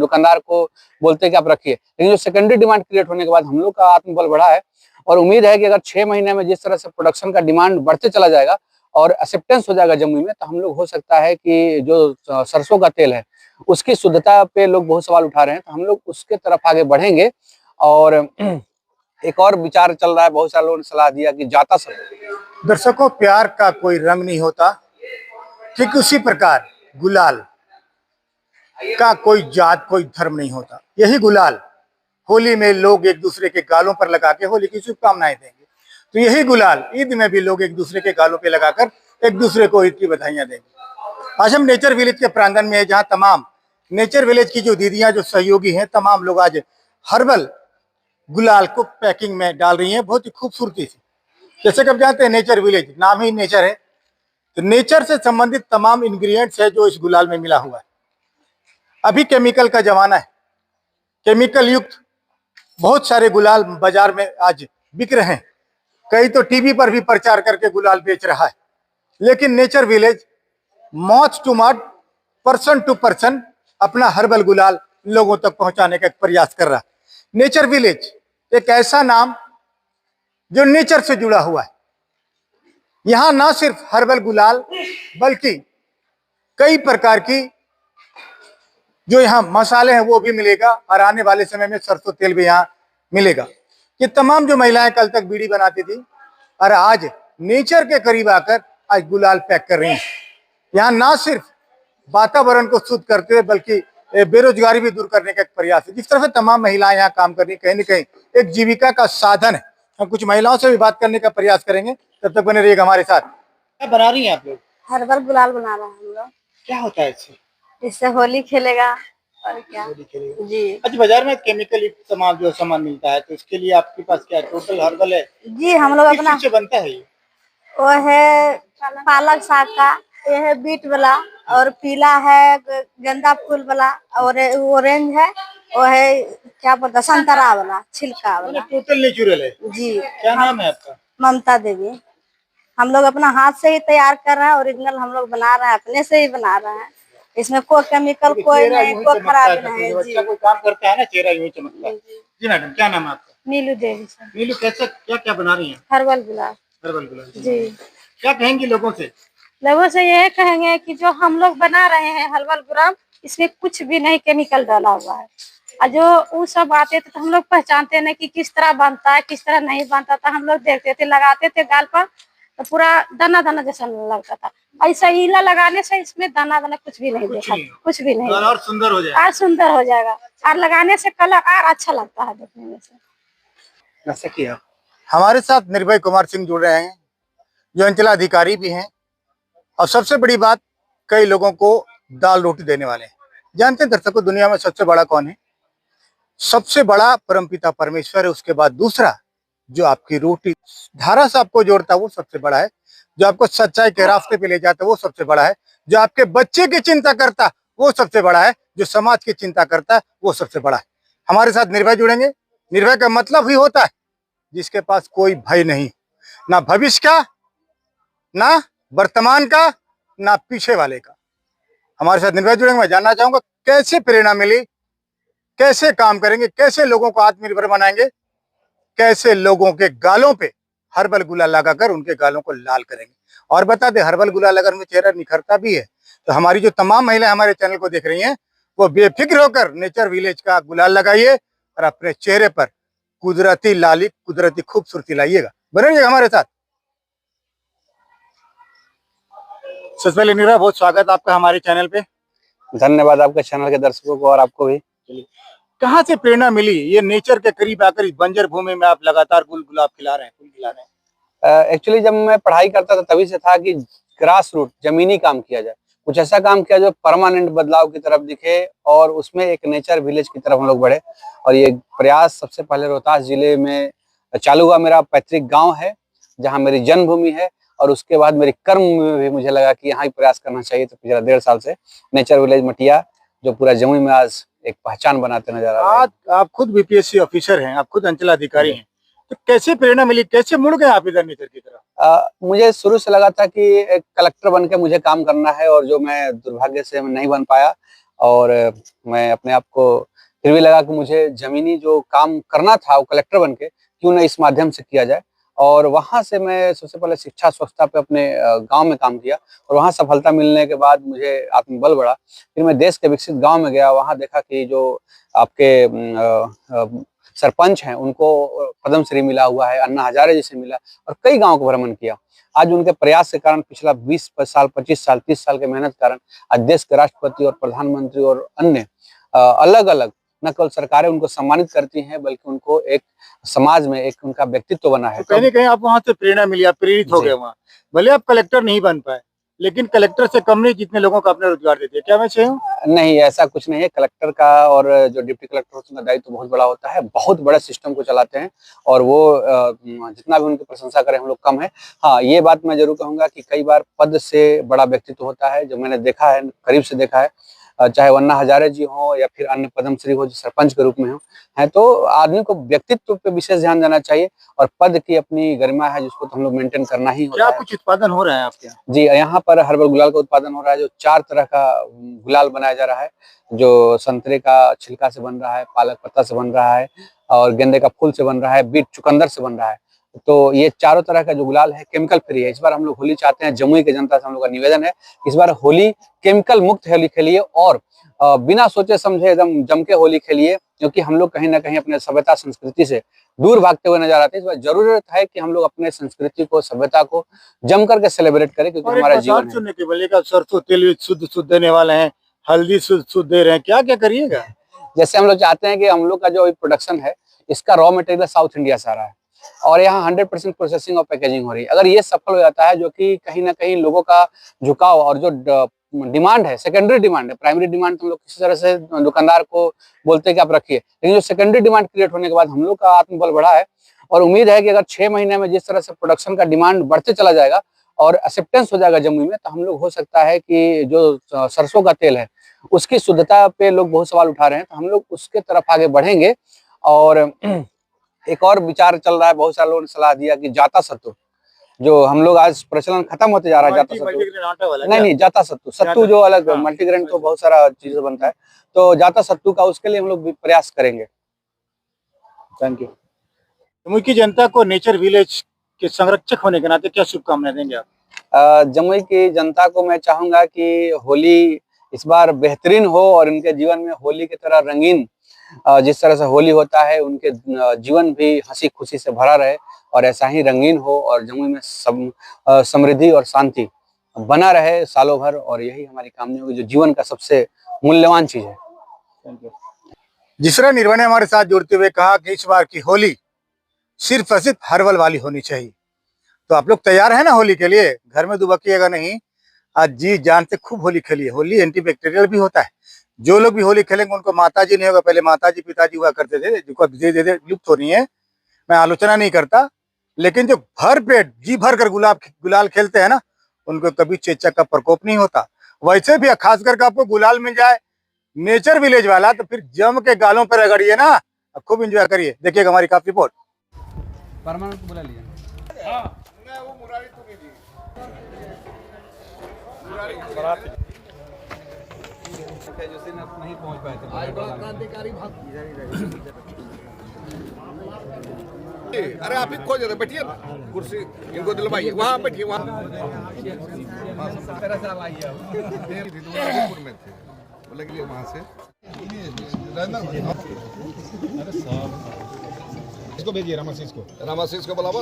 दुकानदार को बोलते हैं कि आप रखिए। लेकिन जो सेकेंडरी डिमांड क्रिएट होने के बाद हम लोग का आत्मबल बढ़ा है और उम्मीद है कि अगर 6 महीने में जिस तरह से प्रोडक्शन का डिमांड बढ़ते चला जाएगा और एक्सेप्टेंस हो जाएगा जमुई में, तो हम लोग हो सकता है कि जो सरसों का तेल है उसकी शुद्धता पे लोग बहुत सवाल उठा रहे हैं, तो हम लोग उसके तरफ आगे बढ़ेंगे। और एक और विचार चल रहा है, बहुत सारे लोगों ने सलाह दिया कि जाता सब। दर्शकों, प्यार का कोई रंग नहीं होता, ठीक उसी प्रकार गुलाल का कोई जात कोई धर्म नहीं होता। यही गुलाल होली में लोग एक दूसरे के गालों पर लगा के होली की शुभकामनाएं देंगे, तो यही गुलाल ईद में भी लोग एक दूसरे के गालों पे लगाकर एक दूसरे को ईद की बधाइयां देंगे। आज हम नेचर विलेज के प्रांगण में है, जहां तमाम नेचर विलेज की जो दीदियां, जो सहयोगी हैं, तमाम लोग आज हर्बल गुलाल को पैकिंग में डाल रही हैं बहुत ही खूबसूरती से। जैसे कि आप जानते हैं नेचर विलेज, नाम ही नेचर है, तो नेचर से संबंधित तमाम इंग्रेडिएंट्स है जो इस गुलाल में मिला हुआ है। अभी केमिकल का जमाना है, केमिकल युक्त बहुत सारे गुलाल बाजार में आज बिक रहे हैं, कई तो टीवी पर भी प्रचार करके गुलाल बेच रहा है। लेकिन nature village mouth to mouth, person to person अपना हर्बल गुलाल लोगों तक पहुंचाने का एक प्रयास कर रहा है। नेचर विलेज एक ऐसा नाम जो नेचर से जुड़ा हुआ है। यहां ना सिर्फ हर्बल गुलाल बल्कि कई प्रकार की जो यहाँ मसाले हैं वो भी मिलेगा, और आने वाले समय में सरसों तेल भी यहाँ मिलेगा। ये तमाम जो महिलाएं कल तक बीड़ी बनाती थी और आज नेचर के करीब आकर आज गुलाल पैक कर रही हैं। यहाँ ना सिर्फ वातावरण को शुद्ध करते हुए बल्कि बेरोजगारी भी दूर करने का एक प्रयास है। जिस तरह से तमाम महिलाएं यहाँ काम कर रही, कहीं न कहीं एक जीविका का साधन है। हम कुछ महिलाओं से भी बात करने का प्रयास करेंगे, तब तक बने रहिएगा हमारे साथ। क्या बना रही हैं आप लोग? हर्बल गुलाल बना रहे हैं हम लोग। क्या होता है इससे? इससे होली खेलेगा और क्या जी। अच्छा, बाजार में केमिकल युक्त तमाम जो सामान मिलता है, तो इसके लिए आपके पास क्या टोटल हर्बल है? जी, हम लोग अपना किस बनता है ये? वो है पालक साग का, ये है बीट वाला, और पीला है गेंदा फूल वाला, और ऑरेंज है, वो है क्या बोलता संतरा वाला छिलका वाला। टोटल नेचुरल है जी। क्या नाम है आपका? ममता देवी। हम लोग अपना हाथ से ही तैयार कर रहे हैं, ओरिजिनल हम लोग बना रहे हैं, अपने से ही बना रहे हैं। इसमें कोई केमिकल कोई नहीं, कोई खराब नहीं है जी। कोई काम करता है ना, चेहरा यूं चमकता है। जी मैडम, क्या नाम है आपका? नीलू देवी सर। नीलू, कैसा क्या क्या बना रही हैं? हर्बल गुलाल। हर्बल गुलाल जी। क्या कहेंगी लोगों से? लोगों से यह कहेंगे कि जो हम लोग बना रहे हैं हर्बल गुलाल, इसमें कुछ भी नहीं केमिकल डाला हुआ है। और जो वो सब आते थे तो हम लोग पहचानते नहीं कि किस तरह बनता है, किस तरह नहीं बनता था। हम लोग देखते थे, लगाते थे गाल पर, तो पूरा दाना दाना जैसा लगता था। ऐसा हीला लगाने से इसमें दाना दाना कुछ भी नहीं देखा, कुछ भी नहीं। और सुंदर हो जाएगा, और सुंदर हो जाएगा, और लगाने से कलर और अच्छा लगता है देखने में से। ऐसा किया। हमारे साथ निर्भय कुमार सिंह जुड़ रहे हैं, जो अंचलाधिकारी भी हैं, और सबसे बड़ी बात, कई लोगों को दाल रोटी देने वाले हैं। जानते हैं दर्शकों, दुनिया में सबसे बड़ा कौन है? सबसे बड़ा परमपिता परमेश्वर है। उसके बाद दूसरा जो आपकी रोटी धारा से आपको जोड़ता है वो सबसे बड़ा है। जो आपको सच्चाई के रास्ते पे ले जाता है वो सबसे बड़ा है। जो आपके बच्चे की चिंता करता है वो सबसे बड़ा है। जो समाज की चिंता करता है वो सबसे बड़ा है। हमारे साथ निर्भय जुड़ेंगे। निर्भय का मतलब ही होता है जिसके पास कोई भय नहीं, ना भविष्य का, ना वर्तमान का, ना पीछे वाले का। हमारे साथ निर्भय जुड़ेंगे। मैं जानना चाहूंगा कैसे प्रेरणा मिली, कैसे काम करेंगे, कैसे लोगों को आत्मनिर्भर बनाएंगे, कैसे लोगों के गालों पे हर्बल गुलाल लगाकर उनके गालों को लाल करेंगे। और बता दे, हर्बल गुलाल अगर में चेहरा निखरता भी है, तो हमारी जो तमाम महिलाएं हमारे चैनल को देख रही हैं, वो बेफिक्र होकर नेचर विलेज का गुलाल लगाइए और अपने चेहरे पर कुदरती लाली, कुदरती खूबसूरती लाइएगा। बनेंगे हमारे साथ। सबसे पहले नीरा, बहुत स्वागत आपका हमारे चैनल पे। धन्यवाद आपके चैनल के दर्शकों को और आपको भी। कहाँ से प्रेरणा मिली ये नेचर के करीब आकर इस बंजर भूमि में आप लगातार गुलाब खिला रहे हैं, फूल खिला रहे हैं? एक्चुअली जब मैं पढ़ाई करता था तभी से था कि ग्रास रूट, जमीनी काम किया जाए, कुछ ऐसा काम किया जो परमानेंट बदलाव की तरफ दिखे, और उसमें एक नेचर विलेज की तरफ हम लोग बढ़े। और ये प्रयास सबसे पहले रोहतास जिले में चालू हुआ। मेरा पैतृक गाँव है जहाँ मेरी जन्मभूमि है, और उसके बाद मेरी कर्म में भी मुझे लगा कि यहाँ ही प्रयास करना चाहिए। तो पिछले 1.5 साल से नेचर विलेज मटिया, जो पूरा जमुई में आज एक पहचान बनाते नजर आ रहा है। आप खुद बीपीएससी ऑफिसर हैं, आप खुद अंचलाधिकारी हैं, तो कैसे प्रेरणा मिली, कैसे मुड़ गए आप इधर नेचर की तरफ? मुझे शुरू से लगा था कि एक कलेक्टर बन के मुझे काम करना है, और जो मैं दुर्भाग्य से नहीं बन पाया। और मैं अपने आप को फिर भी लगा कि मुझे ज़मीनी जो काम करना था वो कलेक्टर बन के क्यों ना इस माध्यम से किया जाए। और वहाँ से मैं सबसे पहले शिक्षा स्वच्छता पे अपने गाँव में काम किया और वहाँ सफलता मिलने के बाद मुझे आत्मबल बढ़ा। फिर मैं देश के विकसित गाँव में गया, वहाँ देखा कि जो आपके सरपंच हैं उनको पद्मश्री मिला हुआ है, अन्ना हजारे जी से मिला और कई गाँव का भ्रमण किया। आज उनके प्रयास के कारण पिछला 20 साल, 25 साल, 30 साल के मेहनत के कारण आज देश के राष्ट्रपति और प्रधानमंत्री और अन्य अलग-अलग न केवल सरकारें उनको सम्मानित करती हैं बल्कि उनको एक समाज में एक उनका व्यक्तित्व बना है। तो कहीं न कहीं आप वहाँ से प्रेरणा मिली, आप प्रेरित हो जी। गए वहाँ। भले आप कलेक्टर नहीं बन पाए, लेकिन कलेक्टर से कम नहीं जितने लोगों को अपना रोजगार देते हैं। क्या मैं सही हूँ? नहीं, ऐसा कुछ नहीं है। कलेक्टर का और जो डिप्टी कलेक्टर होते हैं उनका दायित्व बहुत बड़ा होता है। बहुत बड़े सिस्टम को चलाते हैं और वो जितना भी उनकी प्रशंसा करें हम लोग कम है। हाँ, ये बात मैं ज़रूर कहूँगा कि कई बार पद से बड़ा व्यक्तित्व होता है, जो मैंने देखा है, करीब से देखा है। चाहे वो अन्ना हजारे जी हों या फिर अन्य पद्मश्री हो जो सरपंच के रूप में हों, हैं तो आदमी को व्यक्तित्व पे विशेष ध्यान देना चाहिए और पद की अपनी गरिमा है जिसको तो हम लोग मेंटेन करना ही होता क्या है। कुछ उत्पादन हो रहा है आपके यहाँ? जी, यहाँ पर हर्बल गुलाल का उत्पादन हो रहा है, जो 4 तरह का गुलाल बनाया जा रहा है, जो संतरे का छिलका से बन रहा है, पालक पत्ता से बन रहा है और गेंदे का फूल से बन रहा है, बीट चुकंदर से बन रहा है। तो ये चारों तरह का जो गुलाल है केमिकल फ्री है। इस बार हम लोग होली चाहते हैं, जमुई की जनता से हम लोग का निवेदन है, इस बार होली केमिकल मुक्त होली खेलिए और बिना सोचे समझे एकदम जम के होली खेलिए, क्योंकि हम लोग कहीं न कहीं अपने सभ्यता संस्कृति से दूर भागते हुए नज़र आते हैं। इस बार ज़रूरत है कि हम लोग अपने संस्कृति को, सभ्यता को जम करके सेलिब्रेट करें क्योंकि और एक हमारा बात जीवन है। सुनने के मिलेगा, सरसों तेल भी शुद्ध देने वाले हैं, हल्दी शुद्ध दे रहे हैं, क्या-क्या करिएगा? जैसे हम लोग चाहते हैं कि हम लोग का जो प्रोडक्शन है, इसका रॉ मटेरियल साउथ इंडिया से आ रहा है और यहाँ 100% प्रोसेसिंग और पैकेजिंग हो रही है। अगर ये सफल हो जाता है, जो कि कहीं न कहीं लोगों का झुकाव और जो डिमांड है, सेकेंडरी डिमांड है, प्राइमरी डिमांड तो हम लोग किसी तरह से दुकानदार को बोलते हैं कि आप रखिए, लेकिन जो सेकेंडरी डिमांड क्रिएट होने के बाद हम लोग का आत्मबल बढ़ा है और उम्मीद है कि अगर 6 महीने में जिस तरह से प्रोडक्शन का डिमांड बढ़ते चला जाएगा और एक्सेप्टेंस हो जाएगा जमुई में, तो हम लोग हो सकता है कि जो सरसों का तेल है, उसकी शुद्धता पे लोग बहुत सवाल उठा रहे हैं, तो हम लोग उसके तरफ आगे बढ़ेंगे। और एक और विचार चल रहा है, बहुत सारे लोगों ने सलाह दिया कि जाता सत्तू, जो हम लोग आज प्रचलन खत्म होते जा रहा है जाता सत्तू। मल्टीग्रेन आटा वाला नहीं, क्या? नहीं, जाता सत्तू, सत्तू जो अलग हाँ, मल्टीग्रेन तो बहुत सारा चीज़ से बनता है, तो जाता सत्तू का उसके लिए हम लोग भी प्रयास करेंगे। Thank you. जमुई की जनता को नेचर विलेज के संरक्षक होने के नाते क्या शुभकामनाएं देंगे आप? जमुई की जनता को मैं चाहूँगा कि होली इस बार बेहतरीन हो और उनके जीवन में होली की तरह रंगीन जिस तरह से होली होता है उनके जीवन भी हँसी-खुशी से भरा रहे और ऐसा ही रंगीन हो और जमुई में समृद्धि और शांति बना रहे सालों भर और यही हमारी कामना होगी जो जीवन का सबसे मूल्यवान चीज़ है। Thank you. जिस तरह निर्भय ने हमारे साथ जुड़ते हुए कहा कि इस बार की होली सिर्फ और सिर्फ हर्बल वाली होनी चाहिए, तो आप लोग तैयार हैं ना होली के लिए? घर में दुबकिएगा नहीं, आज जी जान से खूब होली खेलिए। होली एंटीबैक्टीरियल भी होता है। जो लोग भी होली खेलेंगे उनको माताजी नहीं होगा, पहले माताजी पिताजी हुआ करते थे, जिनको धीरे धीरे लुप्त हो रही है। मैं आलोचना नहीं करता, लेकिन जो भर पेट जी भर कर गुलाल खेलते हैं ना, उनको कभी चेचक का प्रकोप नहीं होता। वैसे भी खास करके आपको गुलाल मिल जाए नेचर विलेज वाला, तो फिर जम के गालों पर रगड़िए ना, खूब एंजॉय करिए। देखिएगा हमारी काफी रिपोर्ट। परमानेंट बुला लिया। नहीं पहुंच पाए थे। अरे आप ही खो जाते, बैठिए ना, कुर्सी इनको दिलवाइए, वहाँ बैठिए, वहाँ में थे बोले कि वहाँ से इसको भेजिए रामाशीष को बुलावा।